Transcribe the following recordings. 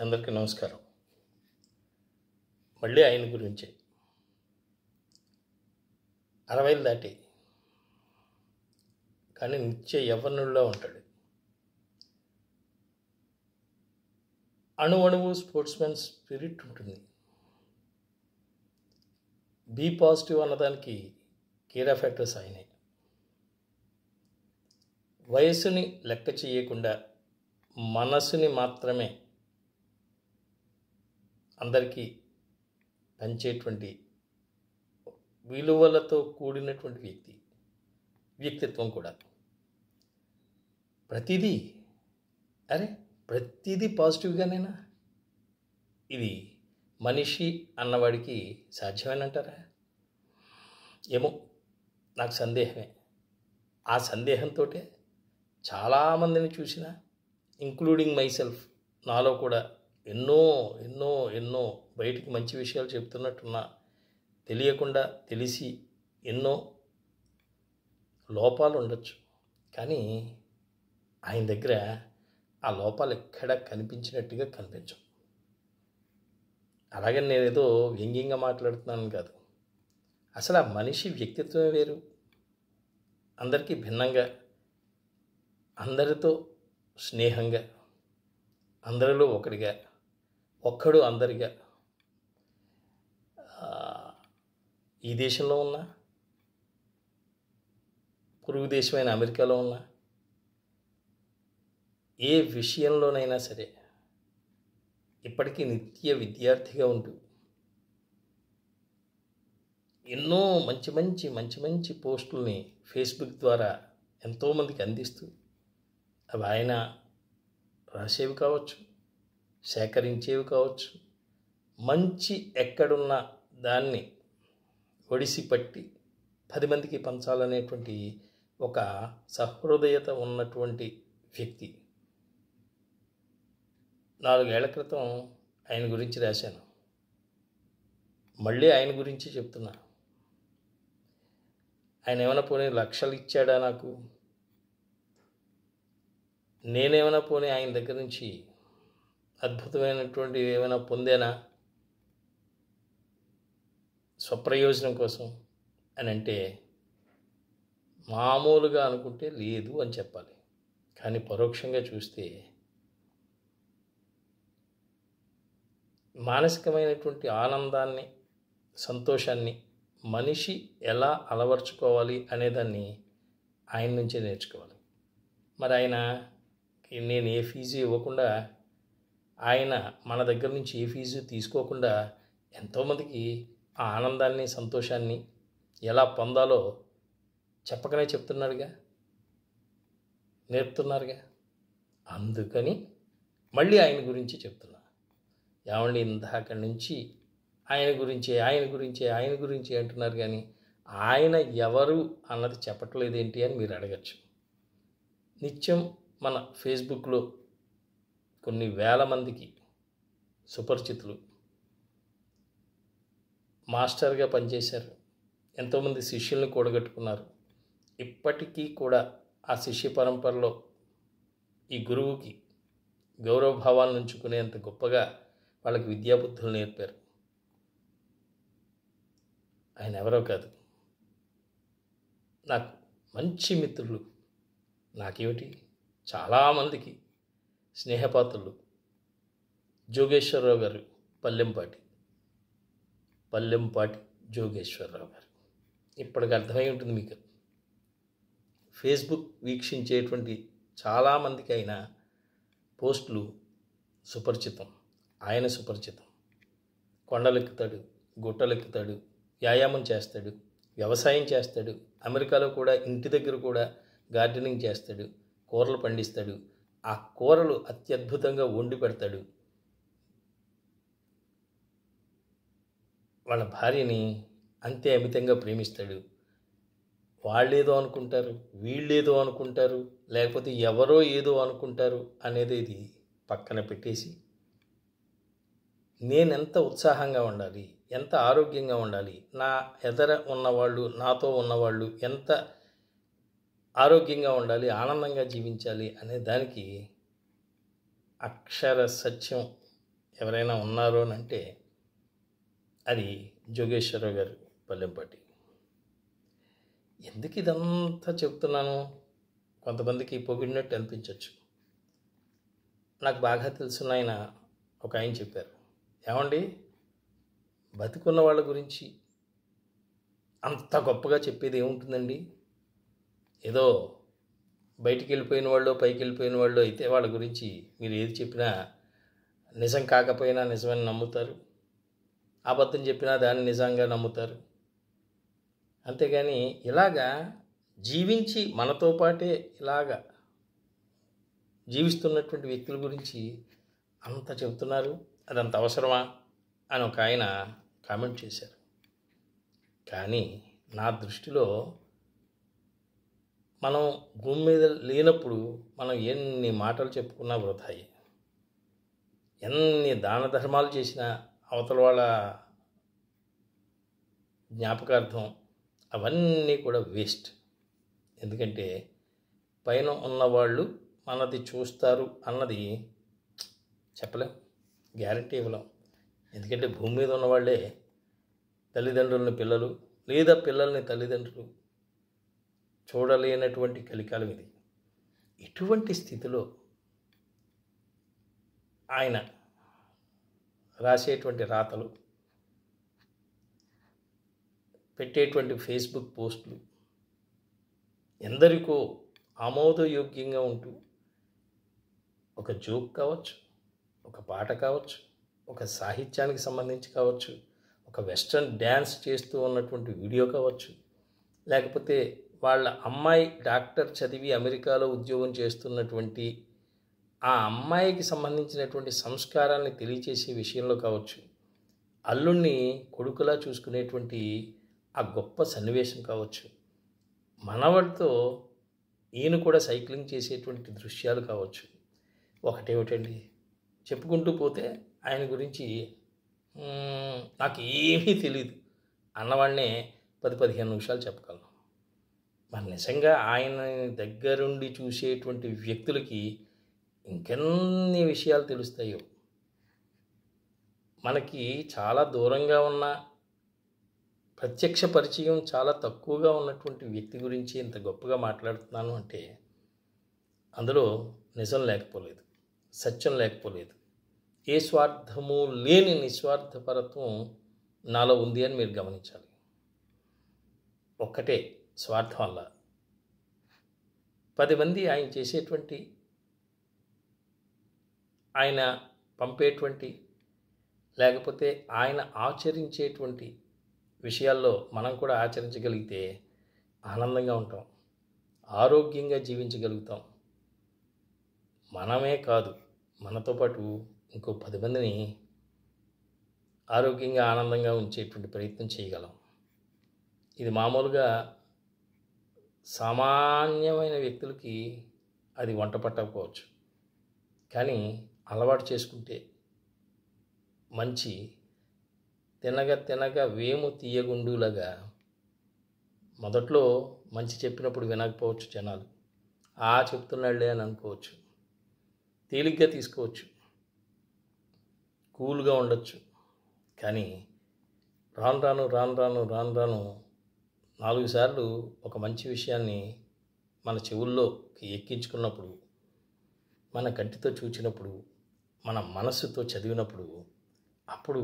అందరికీ నమస్కారం. మళ్ళీ ఆయన గురించే 60 దాటి కానీ నిత్య యవ్వనుల్లో ఉంటాడు. అణువణువు స్పోర్ట్స్మెన్ స్పిరిట్ ఉంటుంది. బీ పాజిటివ్ అన్నదానికి కేర్ ఆఫ్ యాక్టర్స్ ఆయనే. వయస్సుని లెక్క చేయకుండా మనసుని మాత్రమే అందరికీ పంచేటువంటి విలువలతో కూడినటువంటి వ్యక్తిత్వం కూడా. ప్రతిదీ పాజిటివ్గానేనా? ఇది మనిషి అన్నవాడికి సాధ్యమేనంటారా? ఏమో, నాకు సందేహమే. ఆ సందేహంతో చాలామందిని చూసిన, ఇంక్లూడింగ్ మైసెల్ఫ్, నాలో కూడా ఎన్నో బయటికి మంచి విషయాలు చెప్తున్నట్టున్నా తెలియకుండా తెలిసి ఎన్నో లోపాలు ఉండొచ్చు. కానీ ఆయన దగ్గర ఆ లోపాలు ఎక్కడా కనిపించినట్టుగా కనిపించవు. అలాగే నేనేదో వ్యంగ్యంగా మాట్లాడుతున్నాను కాదు. అసలు ఆ మనిషి వ్యక్తిత్వమే వేరు. అందరికీ భిన్నంగా, అందరితో స్నేహంగా, అందరిలో ఒకడిగా, ఒక్కడు అందరిగా, ఈ దేశంలో ఉన్న, పొరుగు దేశమైన అమెరికాలో ఉన్న ఏ విషయంలోనైనా సరే ఇప్పటికీ నిత్య విద్యార్థిగా ఉంటూ ఎన్నో మంచి పోస్టుల్ని ఫేస్బుక్ ద్వారా ఎంతోమందికి అందిస్తూ, అవి ఆయన రాసేవి కావచ్చు, సేకరించేవి కావచ్చు, మంచి ఎక్కడున్న దాన్ని ఒడిసి పట్టి 10 మందికి పంచాలనేటువంటి ఒక సహృదయత ఉన్నటువంటి వ్యక్తి. 4 ఏళ్ల క్రితం ఆయన గురించి రాశాను. మళ్ళీ ఆయన గురించి చెప్తున్నా. ఆయన ఏమైనా పోనీ లక్షలు ఇచ్చాడా నాకు? నేనేమైనా పోనీ ఆయన దగ్గర నుంచి అద్భుతమైనటువంటి ఏమైనా పొందానా స్వప్రయోజనం కోసం అని అంటే, మామూలుగా అనుకుంటే లేదు అని చెప్పాలి. కానీ పరోక్షంగా చూస్తే మానసికమైనటువంటి ఆనందాన్ని, సంతోషాన్ని మనిషి ఎలా అలవర్చుకోవాలి అనేదాన్ని ఆయన నుంచే నేర్చుకోవాలి. మరి ఆయనకి నేను ఏ ఫీజు ఇవ్వకుండా, ఆయన మన దగ్గర నుంచి ఏ ఫీజు తీసుకోకుండా ఎంతోమందికి ఆ ఆనందాన్ని, సంతోషాన్ని ఎలా పొందాలో చెప్పకనే చెప్తున్నాడుగా, నేర్పుతున్నారుగా. అందుకని మళ్ళీ ఆయన గురించి చెప్తున్నా. ఏమండి, ఇందాక నుంచి ఆయన గురించి అంటున్నారు, కానీ ఆయన ఎవరు అన్నది చెప్పట్లేదేంటి అని మీరు అడగచ్చు. నిత్యం మన ఫేస్బుక్లో కొన్ని వేల మందికి సుపరిచితులు, మాస్టర్గా పనిచేశారు, ఎంతోమంది శిష్యుల్ని కూడగట్టుకున్నారు. ఇప్పటికీ కూడా ఆ శిష్య పరంపరలో ఈ గురువుకి గౌరవభావాలను ఉంచుకునేంత గొప్పగా వాళ్ళకి విద్యాబుద్ధులు నేర్పారు. ఆయన ఎవరో కాదు, నాకు మంచి మిత్రులు, నాకేమిటి చాలామందికి స్నేహపాత్రులు, జోగేశ్వరరావు గారు, పల్లెంపాటి జోగేశ్వరరావు గారు. ఇప్పటికి అర్థమై ఉంటుంది మీకు. ఫేస్బుక్ వీక్షించేటువంటి చాలామందికి ఆయన పోస్టులు సుపరిచితం. ఆయన సుపరిచితం. కొండలెక్కుతాడు, గుట్టలెక్కుతాడు, వ్యాయామం చేస్తాడు, వ్యవసాయం చేస్తాడు, అమెరికాలో కూడా ఇంటి దగ్గర కూడా గార్డెనింగ్ చేస్తాడు, కూరలు పండిస్తాడు, ఆ కూరలు అత్యద్భుతంగా వండి పెడతాడు. వాళ్ళ భార్యని అంతే అమితంగా ప్రేమిస్తాడు. వాళ్ళేదో అనుకుంటారు, వీళ్ళేదో అనుకుంటారు, లేకపోతే ఎవరో ఏదో అనుకుంటారు అనేది ఇది పక్కన పెట్టేసి, నేనెంత ఉత్సాహంగా ఉండాలి, ఎంత ఆరోగ్యంగా ఉండాలి, నా ఎదర ఉన్నవాళ్ళు, నాతో ఉన్నవాళ్ళు ఎంత ఆరోగ్యంగా ఉండాలి, ఆనందంగా జీవించాలి అనే దానికి అక్షర సత్యం ఎవరైనా ఉన్నారు అని అంటే అది జోగేశ్వరరావు గారు పల్లెంపాటి. ఎందుకు ఇదంతా చెప్తున్నాను? కొంతమందికి పొగిడినట్టు అనిపించవచ్చు. నాకు బాగా తెలిసిన ఆయన ఒక ఆయన చెప్పారు, ఏమండి బతికున్న వాళ్ళ గురించి అంత గొప్పగా చెప్పేది ఏముంటుందండి? ఏదో బయటికి వెళ్ళిపోయిన వాళ్ళు పైకి వెళ్ళిపోయిన వాళ్ళు అయితే వాళ్ళ గురించి మీరు ఏది చెప్పినా నిజం కాకపోయినా నిజమని నమ్ముతారు, అబద్ధం చెప్పినా దాన్ని నిజంగా నమ్ముతారు. అంతేగాని ఇలాగా జీవించి మనతో పాటే ఇలాగా జీవిస్తున్నటువంటి వ్యక్తుల గురించి అంత చెబుతున్నారు, అదంత అవసరమా అని ఒక ఆయన కామెంట్ చేశారు. కానీ నా దృష్టిలో మనం భూమి మీద లేనప్పుడు మనం ఎన్ని మాటలు చెప్పుకున్నా వృధాయి, ఎన్ని దాన ధర్మాలు చేసినా అవతల వాళ్ళ జ్ఞాపకార్థం అవన్నీ కూడా వేస్ట్. ఎందుకంటే పైన ఉన్నవాళ్ళు మనది చూస్తారు అన్నది చెప్పలేం, గ్యారంటీ ఇవ్వలేం. ఎందుకంటే భూమి మీద ఉన్నవాళ్ళే తల్లిదండ్రులని పిల్లలు లేదా పిల్లల్ని తల్లిదండ్రులు చూడలేనటువంటి కలికాలం ఇది. ఇటువంటి స్థితిలో ఆయన రాసేటువంటి రాతలు, పెట్టేటువంటి ఫేస్బుక్ పోస్టులు ఎందరికో ఆమోదయోగ్యంగా ఉంటూ ఒక జోక్ కావచ్చు, ఒక పాట కావచ్చు, ఒక సాహిత్యానికి సంబంధించి కావచ్చు, ఒక వెస్ట్రన్ డ్యాన్స్ చేస్తూ ఉన్నటువంటి వీడియో కావచ్చు, లేకపోతే వాళ్ళ అమ్మాయి డాక్టర్ చదివి అమెరికాలో ఉద్యోగం చేస్తున్నటువంటి ఆ అమ్మాయికి సంబంధించినటువంటి సంస్కారాన్ని తెలియచేసే విషయంలో కావచ్చు, అల్లుణ్ణి కొడుకులా చూసుకునేటువంటి ఆ గొప్ప సన్నివేశం కావచ్చు, మనవడితో ఈయన కూడా సైక్లింగ్ చేసేటువంటి దృశ్యాలు కావచ్చు. ఒకటేమిటండి, చెప్పుకుంటూ పోతే ఆయన గురించి నాకు ఏమీ తెలియదు అన్నవాడినే 10-15 నిమిషాలు చెప్పగలను. మరి నిజంగా ఆయన దగ్గరుండి చూసేటువంటి వ్యక్తులకి ఇంకెన్ని విషయాలు తెలుస్తాయో. మనకి చాలా దూరంగా ఉన్న ప్రత్యక్ష పరిచయం చాలా తక్కువగా ఉన్నటువంటి వ్యక్తి గురించి ఇంత గొప్పగా మాట్లాడుతున్నాను అంటే అందులో నిజం లేకపోలేదు, సత్యం లేకపోలేదు, ఏ స్వార్థము లేని నిస్వార్థపరత్వం నాలో ఉంది అని మీరు గమనించాలి. ఒక్కటే స్వార్థం వల్ల 10 మంది ఆయన చేసేటువంటి, ఆయన పంపేటువంటి, లేకపోతే ఆయన ఆచరించేటువంటి విషయాల్లో మనం కూడా ఆచరించగలిగితే ఆనందంగా ఉంటాం, ఆరోగ్యంగా జీవించగలుగుతాం. మనమే కాదు, మనతో పాటు ఇంకో 10 మందిని ఆరోగ్యంగా ఆనందంగా ఉంచేటువంటి ప్రయత్నం చేయగలం. ఇది మామూలుగా సామాన్యమైన వ్యక్తులకి అది వంట పట్టకపోవచ్చు, కానీ అలవాటు చేసుకుంటే మంచి తినగా తినగా వేము తీయగుండులాగా. మొదట్లో మంచి చెప్పినప్పుడు వినకపోవచ్చు జనాలు, చెప్తున్నాళ్లే అని అనుకోవచ్చు, తేలిగ్గా తీసుకోవచ్చు, కూల్గా ఉండొచ్చు. కానీ రాను రాను 4 సార్లు ఒక మంచి విషయాన్ని మన చెవుల్లోకి ఎక్కించుకున్నప్పుడు, మన కంటితో చూచినప్పుడు, మన మనస్సుతో చదివినప్పుడు, అప్పుడు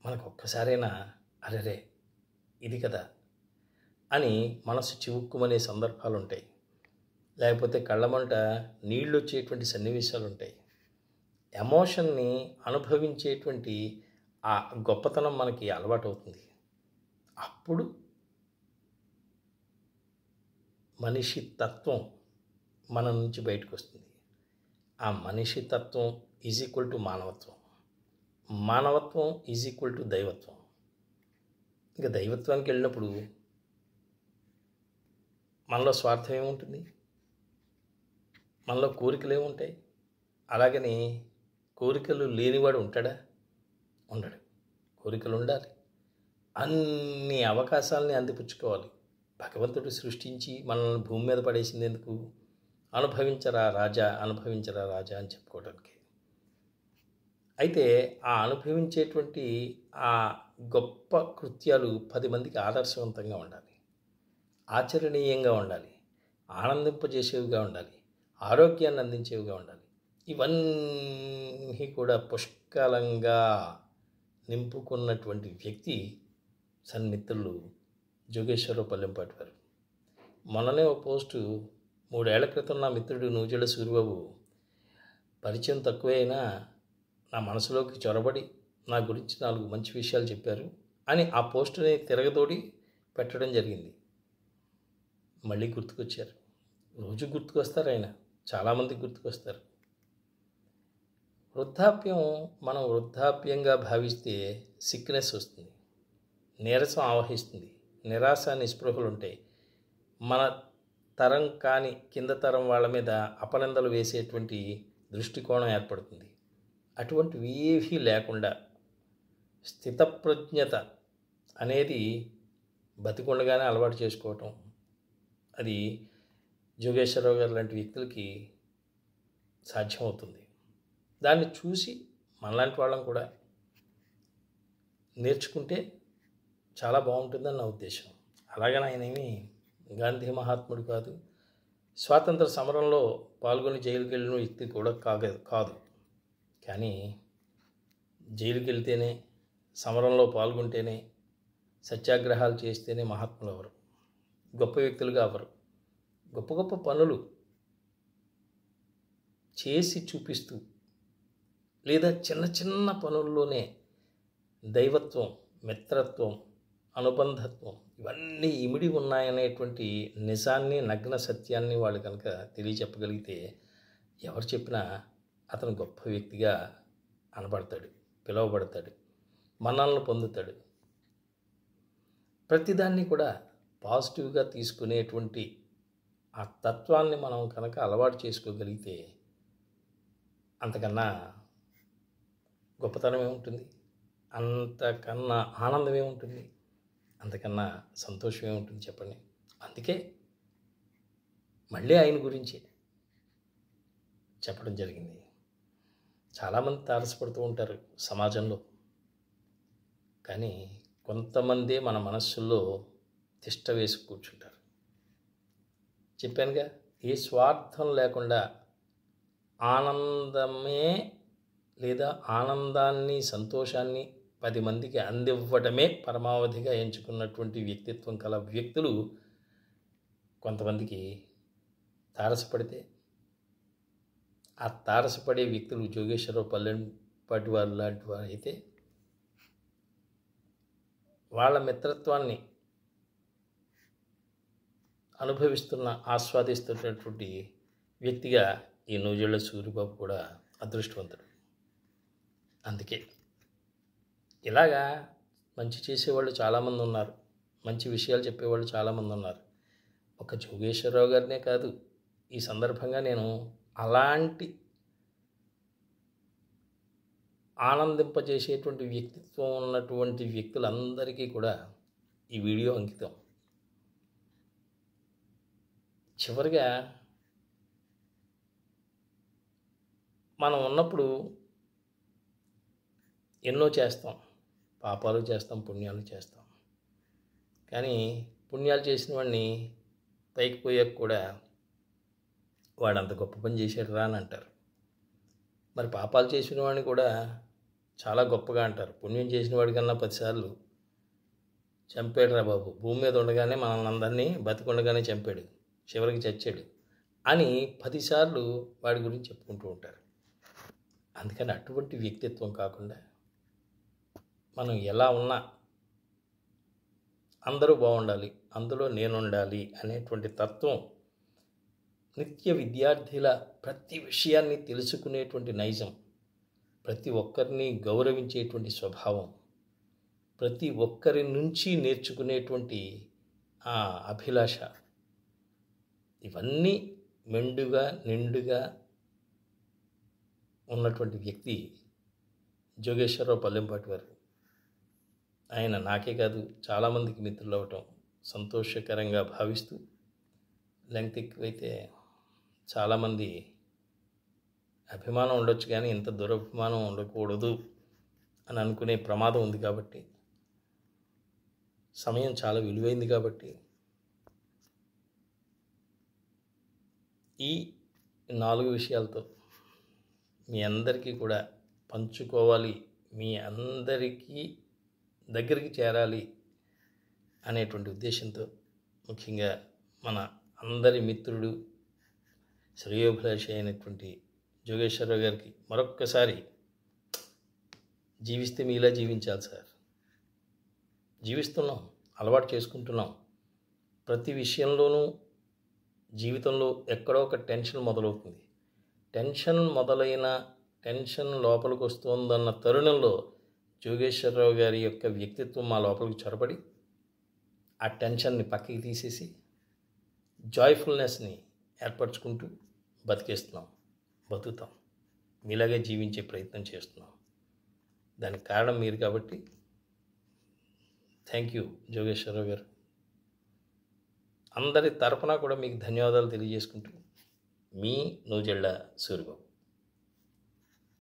మనకు ఒక్కసారైనా అరెరే ఇది కదా అని మనసు చివుక్కుమనే సందర్భాలు ఉంటాయి. లేకపోతే కళ్ళమంట నీళ్ళు వచ్చేటువంటి సన్నివేశాలు ఉంటాయి. ఎమోషన్ని అనుభవించేటువంటి ఆ గొప్పతనం మనకి అలవాటు అవుతుంది. అప్పుడు మనిషి తత్వం మన నుంచి బయటకు వస్తుంది. ఆ మనిషి తత్వం ఈజ్ ఈక్వల్ టు మానవత్వం, మానవత్వం ఈజ్ ఈక్వల్ టు దైవత్వం. ఇంకా దైవత్వానికి వెళ్ళినప్పుడు మనలో స్వార్థం ఏముంటుంది, మనలో కోరికలు ఏముంటాయి. అలాగని కోరికలు లేనివాడు ఉంటాడా? ఉండడు. కోరికలు ఉండాలి, అన్ని అవకాశాలని అందిపుచ్చుకోవాలి. భగవంతుడు సృష్టించి మనల్ని భూమి మీద పడేసింది ఎందుకు? అనుభవించరా రాజా, అనుభవించరా రాజా అని చెప్పుకోవడానికి. అయితే ఆ అనుభవించేటువంటి ఆ గొప్ప కృత్యాలు 10 మందికి ఆదర్శవంతంగా ఉండాలి, ఆచరణీయంగా ఉండాలి, ఆనందింపజేసేవిగా ఉండాలి, ఆరోగ్యాన్ని అందించేవిగా ఉండాలి. ఇవన్నీ కూడా పుష్కలంగా నింపుకున్నటువంటి వ్యక్తి సన్మిత్రులు జోగేశ్వరరావు పల్లెంపాటి వారు. మొన్ననే ఒక పోస్టు, 3 ఏళ్ల క్రితం నా మిత్రుడు నూజెళ్ళ సూరిబాబు పరిచయం తక్కువైనా నా మనసులోకి చొరబడి నా గురించి 4 మంచి విషయాలు చెప్పారు అని ఆ పోస్టుని తిరగతోడి పెట్టడం జరిగింది. మళ్ళీ గుర్తుకొచ్చారు. రోజు గుర్తుకొస్తారు ఆయన, చాలామంది గుర్తుకొస్తారు. వృద్ధాప్యం మనం వృద్ధాప్యంగా భావిస్తే సిక్నెస్ వస్తుంది, నీరసం ఆవహిస్తుంది, నిరాశ నిస్పృహలు ఉంటాయి. మన తరం కాని కింద తరం వాళ్ళ మీద అపనిందలు వేసేటువంటి దృష్టికోణం ఏర్పడుతుంది. అటువంటివి ఏవీ లేకుండా స్థితప్రజ్ఞత అనేది బతికుండగానే అలవాటు చేసుకోవటం, అది జోగేశ్వరరావు గారు లాంటి వ్యక్తులకి సాధ్యమవుతుంది. దాన్ని చూసి మనలాంటి వాళ్ళం కూడా నేర్చుకుంటే చాలా బాగుంటుందని నా ఉద్దేశం. అలాగని ఆయన ఏమీ గాంధీ మహాత్ముడు కాదు, స్వాతంత్ర సమరంలో పాల్గొని జైలుకి వెళ్ళిన వ్యక్తి కూడా కాదు. కానీ జైలుకి వెళ్తేనే, సమరంలో పాల్గొంటేనే, సత్యాగ్రహాలు చేస్తేనే మహాత్ములు అవరు, గొప్ప వ్యక్తులుగా అవరు. గొప్ప గొప్ప పనులు చేసి చూపిస్తూ, లేదా చిన్న చిన్న పనుల్లోనే దైవత్వం, మిత్రత్వం, అనుబంధత్వం ఇవన్నీ ఇమిడి ఉన్నాయనేటువంటి నిజాన్ని, నగ్న సత్యాన్ని వాళ్ళు కనుక తెలియచెప్పగలిగితే ఎవరు చెప్పినా అతను గొప్ప వ్యక్తిగా అనబడతాడు, పిలువబడతాడు, మన్ననలు పొందుతాడు. ప్రతిదాన్ని కూడా పాజిటివ్గా తీసుకునేటువంటి ఆ తత్వాన్ని మనం కనుక అలవాటు చేసుకోగలిగితే అంతకన్నా గొప్పతనమే ఉంటుంది, అంతకన్నా ఆనందమే ఉంటుంది, అంతకన్నా సంతోషమే ఉంటుంది చెప్పండి. అందుకే మళ్ళీ ఆయన గురించి చెప్పడం జరిగింది. చాలామంది తారసపడుతూ ఉంటారు సమాజంలో, కానీ కొంతమందే మన మనస్సుల్లో తిష్ట వేసి కూర్చుంటారు. చెప్పానుగా, ఏ స్వార్థం లేకుండా ఆనందమే లేదా ఆనందాన్ని, సంతోషాన్ని 10 మందికి అందివ్వటమే పరమావధిగా ఎంచుకున్నటువంటి వ్యక్తిత్వం కల వ్యక్తులు కొంతమందికి తారసపడితే, ఆ తారసపడే వ్యక్తులు జోగేశ్వరరావు పల్లెంపాటి వారు లాంటి వారు అయితే వాళ్ళ మిత్రత్వాన్ని ఆస్వాదిస్తున్నటువంటి వ్యక్తిగా ఈ నూజెళ్ళ సూరిబాబు కూడా అదృష్టవంతుడు. అందుకే ఇలాగా మంచి చేసేవాళ్ళు చాలామంది ఉన్నారు, మంచి విషయాలు చెప్పేవాళ్ళు చాలామంది ఉన్నారు. ఒక జోగేశ్వరరావు గారినే కాదు, ఈ సందర్భంగా నేను అలాంటి ఆనందింపజేసేటువంటి వ్యక్తిత్వం ఉన్నటువంటి వ్యక్తులందరికీ కూడా ఈ వీడియో అంకితం. చివరిగా మనం ఉన్నప్పుడు ఎన్నో చేస్తాం, పాపాలు చేస్తాం, పుణ్యాలు చేస్తాం. కానీ పుణ్యాలు చేసిన వాడిని పైకి పోయాక కూడా వాడు అంత గొప్ప పని చేశాడు రా అని అంటారు. మరి పాపాలు చేసిన వాడిని కూడా చాలా గొప్పగా అంటారు. పుణ్యం చేసిన వాడి కన్నా 10 సార్లు చంపాడు రా బాబు, భూమి మీద ఉండగానే మనల్ని అందరినీ బతికుండగానే చంపాడు, చివరికి చచ్చాడు అని 10 సార్లు వాడి గురించి చెప్పుకుంటూ ఉంటారు. అందుకని అటువంటి వ్యక్తిత్వం కాకుండా మనం ఎలా ఉన్నా అందరూ బాగుండాలి, అందులో నేనుండాలి అనేటువంటి తత్వం, నిత్య విద్యార్థిల ప్రతి విషయాన్ని తెలుసుకునేటువంటి నైజం, ప్రతి ఒక్కరిని గౌరవించేటువంటి స్వభావం, ప్రతి ఒక్కరి నుంచి నేర్చుకునేటువంటి ఆ అభిలాష, ఇవన్నీ మెండుగా నిండుగా ఉన్నటువంటి వ్యక్తి జోగేశ్వరరావు పల్లెంపాటి వారు. ఆయన నాకే కాదు చాలామందికి మిత్రులు అవ్వటం సంతోషకరంగా భావిస్తూ, లెంగ్త్ ఎక్కువైతే చాలామంది అభిమానం ఉండొచ్చు కానీ ఇంత దురభిమానం ఉండకూడదు అని అనుకునే ప్రమాదం ఉంది. కాబట్టి సమయం చాలా విలువైంది. కాబట్టి ఈ 4 విషయాలతో మీ అందరికీ కూడా పంచుకోవాలి, మీ అందరికీ దగ్గరికి చేరాలి అనేటువంటి ఉద్దేశంతో, ముఖ్యంగా మన అందరి మిత్రుడు శ్రేయోభిలాషి అయినటువంటి జోగేశ్వరరావు గారికి మరొక్కసారి, జీవిస్తే మీలా జీవించాలి సార్. జీవిస్తున్నాం, అలవాటు చేసుకుంటున్నాం. ప్రతి విషయంలోనూ జీవితంలో ఎక్కడో ఒక టెన్షన్ మొదలవుతుంది. టెన్షన్ లోపలికి వస్తుందన్న తరుణంలో జోగేశ్వరరావు గారి యొక్క వ్యక్తిత్వం మా లోపలికి చొరబడి ఆ టెన్షన్ని పక్కకి తీసేసి జాయ్ఫుల్నెస్ని ఏర్పరచుకుంటూ బతుకుతాం. మీలాగే జీవించే ప్రయత్నం చేస్తున్నాం. దానికి కారణం మీరు. కాబట్టి థ్యాంక్ యూ జోగేశ్వరరావు గారు. అందరి తరపున కూడా మీకు ధన్యవాదాలు తెలియజేసుకుంటూ, మీ నూజెళ్ళ సూరిబాబు.